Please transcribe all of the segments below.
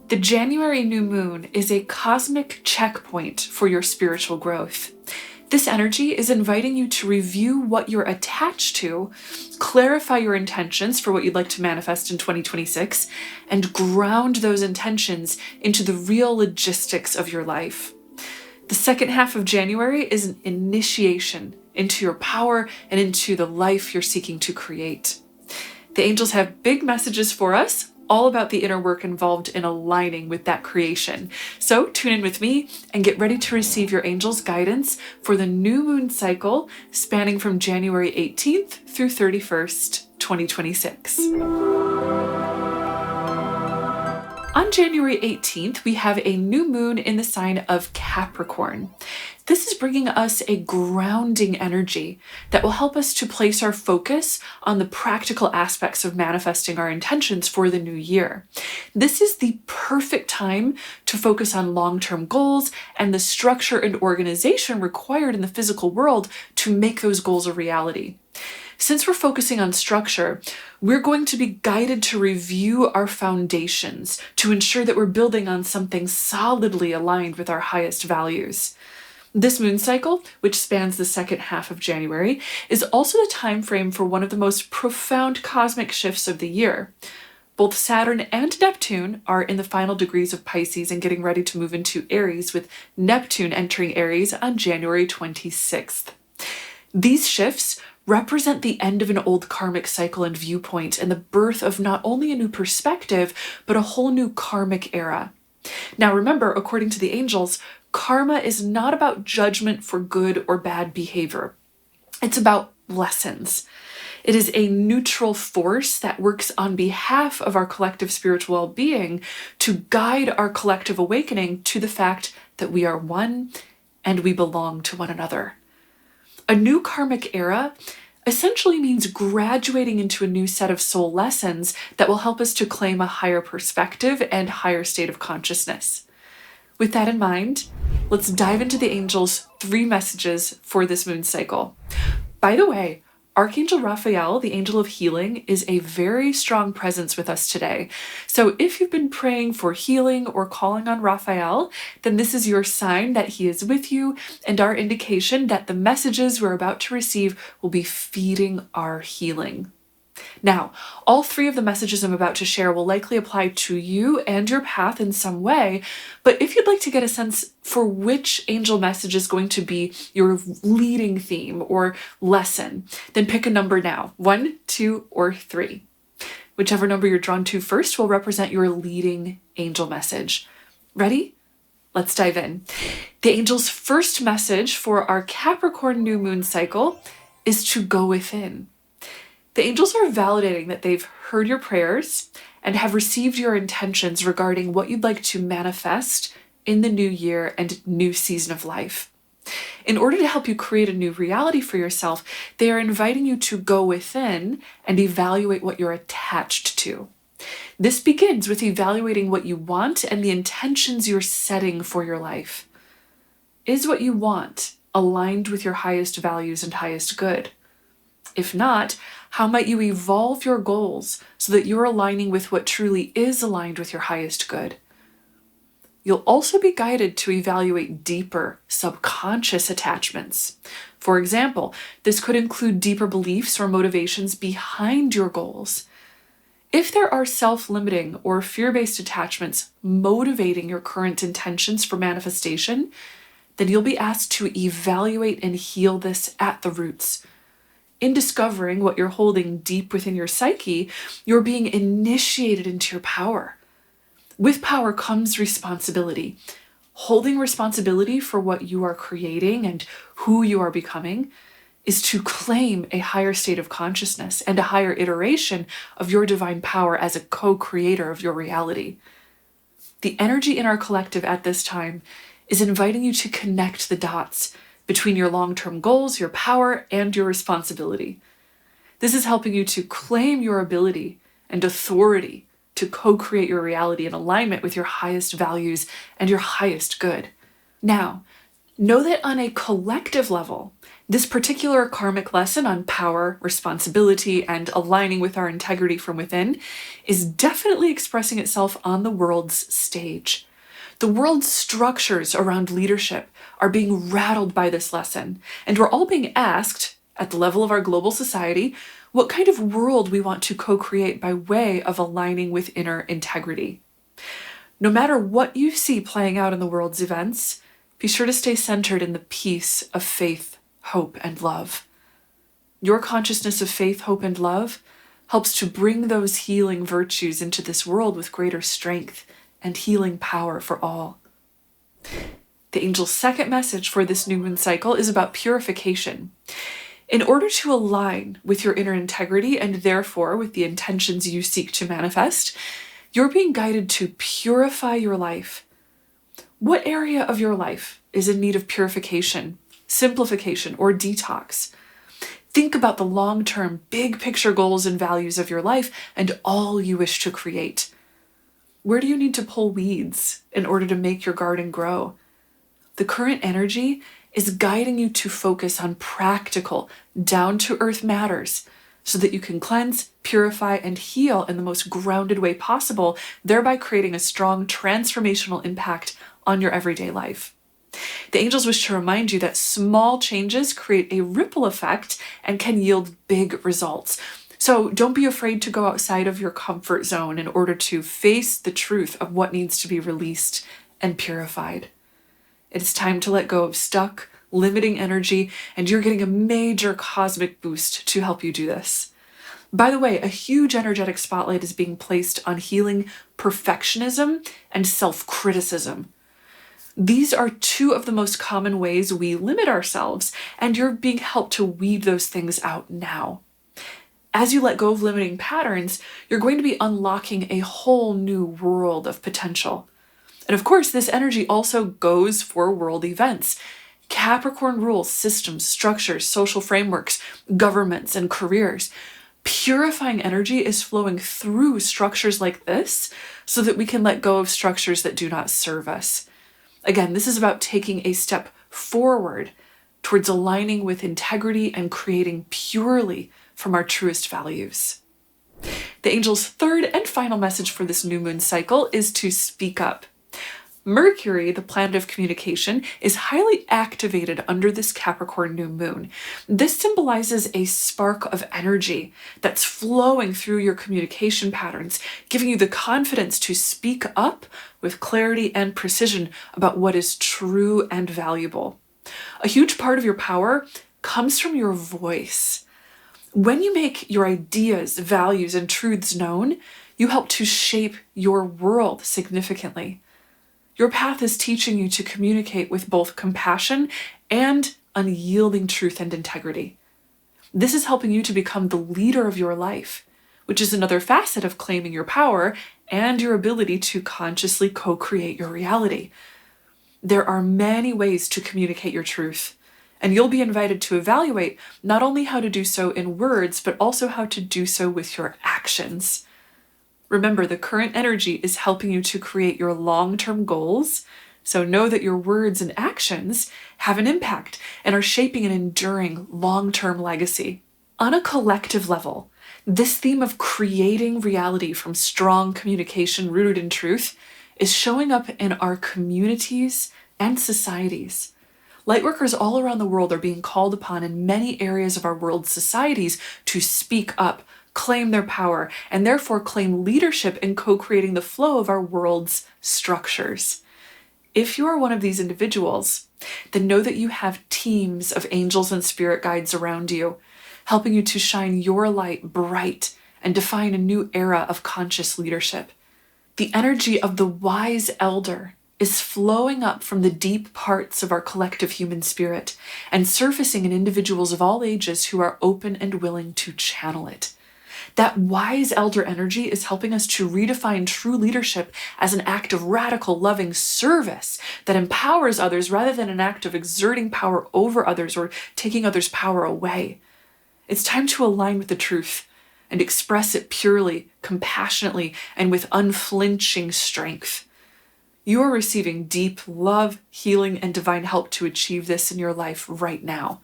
The January new moon is a cosmic checkpoint for your spiritual growth. This energy is inviting you to review what you're attached to, clarify your intentions for what you'd like to manifest in 2026, and ground those intentions into the real logistics of your life. The second half of January is an initiation into your power and into the life you're seeking to create. The angels have big messages for us, all about the inner work involved in aligning with that creation. So tune in with me and get ready to receive your angels' guidance for the new moon cycle spanning from January 18th through 31st, 2026. On January 18th, we have a new moon in the sign of Capricorn. This is bringing us a grounding energy that will help us to place our focus on the practical aspects of manifesting our intentions for the new year. This is the perfect time to focus on long-term goals and the structure and organization required in the physical world to make those goals a reality. Since we're focusing on structure, we're going to be guided to review our foundations to ensure that we're building on something solidly aligned with our highest values. This moon cycle, which spans the second half of January, is also the time frame for one of the most profound cosmic shifts of the year. Both Saturn and Neptune are in the final degrees of Pisces and getting ready to move into Aries, with Neptune entering Aries on January 26th. These shifts represent the end of an old karmic cycle and viewpoint and the birth of not only a new perspective, but a whole new karmic era. Now remember, according to the angels, karma is not about judgment for good or bad behavior. It's about lessons. It is a neutral force that works on behalf of our collective spiritual well-being to guide our collective awakening to the fact that we are one and we belong to one another. A new karmic era essentially means graduating into a new set of soul lessons that will help us to claim a higher perspective and higher state of consciousness. With that in mind, let's dive into the angels' 3 messages for this moon cycle. By the way, Archangel Raphael, the angel of healing, is a very strong presence with us today. So if you've been praying for healing or calling on Raphael, then this is your sign that he is with you and our indication that the messages we're about to receive will be feeding our healing. Now, all 3 of the messages I'm about to share will likely apply to you and your path in some way, but if you'd like to get a sense for which angel message is going to be your leading theme or lesson, then pick a number now, 1, 2, or 3. Whichever number you're drawn to first will represent your leading angel message. Ready? Let's dive in. The angel's first message for our Capricorn new moon cycle is to go within. The angels are validating that they've heard your prayers and have received your intentions regarding what you'd like to manifest in the new year and new season of life. In order to help you create a new reality for yourself, they are inviting you to go within and evaluate what you're attached to. This begins with evaluating what you want and the intentions you're setting for your life. Is what you want aligned with your highest values and highest good? If not, how might you evolve your goals so that you're aligning with what truly is aligned with your highest good? You'll also be guided to evaluate deeper subconscious attachments. For example, this could include deeper beliefs or motivations behind your goals. If there are self-limiting or fear-based attachments motivating your current intentions for manifestation, then you'll be asked to evaluate and heal this at the roots. In discovering what you're holding deep within your psyche, you're being initiated into your power. With power comes responsibility. Holding responsibility for what you are creating and who you are becoming is to claim a higher state of consciousness and a higher iteration of your divine power as a co-creator of your reality. The energy in our collective at this time is inviting you to connect the dots between your long-term goals, your power, and your responsibility. This is helping you to claim your ability and authority to co-create your reality in alignment with your highest values and your highest good. Now, Know that on a collective level, this particular karmic lesson on power, responsibility, and aligning with our integrity from within is definitely expressing itself on the world's stage. The world's structures around leadership are being rattled by this lesson, and we're all being asked, at the level of our global society, what kind of world we want to co-create by way of aligning with inner integrity. No matter what you see playing out in the world's events, be sure to stay centered in the peace of faith, hope, and love. Your consciousness of faith, hope, and love helps to bring those healing virtues into this world with greater strength and healing power for all. The angel's second message for this new moon cycle is about purification. In order to align with your inner integrity and therefore with the intentions you seek to manifest, you're being guided to purify your life. What area of your life is in need of purification, simplification, or detox? Think about the long-term, big picture goals and values of your life and all you wish to create. Where do you need to pull weeds in order to make your garden grow? The current energy is guiding you to focus on practical, down-to-earth matters so that you can cleanse, purify, and heal in the most grounded way possible, thereby creating a strong transformational impact on your everyday life. The angels wish to remind you that small changes create a ripple effect and can yield big results. So don't be afraid to go outside of your comfort zone in order to face the truth of what needs to be released and purified. It is time to let go of stuck, limiting energy, and you're getting a major cosmic boost to help you do this. By the way, a huge energetic spotlight is being placed on healing perfectionism and self-criticism. These are two of the most common ways we limit ourselves, and you're being helped to weed those things out now. As you let go of limiting patterns, you're going to be unlocking a whole new world of potential. And of course, this energy also goes for world events. Capricorn rules systems, structures, social frameworks, governments, and careers. Purifying energy is flowing through structures like this so that we can let go of structures that do not serve us. Again, this is about taking a step forward towards aligning with integrity and creating purely from our truest values. The angel's third and final message for this new moon cycle is to speak up. Mercury, the planet of communication, is highly activated under this Capricorn new moon. This symbolizes a spark of energy that's flowing through your communication patterns, giving you the confidence to speak up with clarity and precision about what is true and valuable. A huge part of your power comes from your voice. When you make your ideas, values, and truths known, you help to shape your world significantly. Your path is teaching you to communicate with both compassion and unyielding truth and integrity. This is helping you to become the leader of your life, which is another facet of claiming your power and your ability to consciously co-create your reality. There are many ways to communicate your truth, and you'll be invited to evaluate not only how to do so in words, but also how to do so with your actions. Remember, the current energy is helping you to create your long-term goals, so know that your words and actions have an impact and are shaping an enduring long-term legacy. On a collective level, this theme of creating reality from strong communication rooted in truth is showing up in our communities and societies. Lightworkers all around the world are being called upon in many areas of our world's societies to speak up, claim their power, and therefore claim leadership in co-creating the flow of our world's structures. If you are one of these individuals, then know that you have teams of angels and spirit guides around you, helping you to shine your light bright and define a new era of conscious leadership. The energy of the wise elder is flowing up from the deep parts of our collective human spirit and surfacing in individuals of all ages who are open and willing to channel it. That wise elder energy is helping us to redefine true leadership as an act of radical, loving service that empowers others rather than an act of exerting power over others or taking others' power away. It's time to align with the truth and express it purely, compassionately, and with unflinching strength. You are receiving deep love, healing, and divine help to achieve this in your life right now.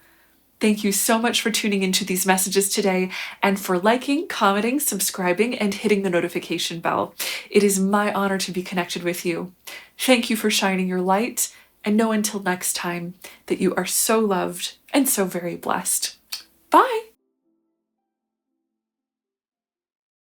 Thank you so much for tuning into these messages today and for liking, commenting, subscribing, and hitting the notification bell. It is my honor to be connected with you. Thank you for shining your light, and know until next time that you are so loved and so very blessed. Bye!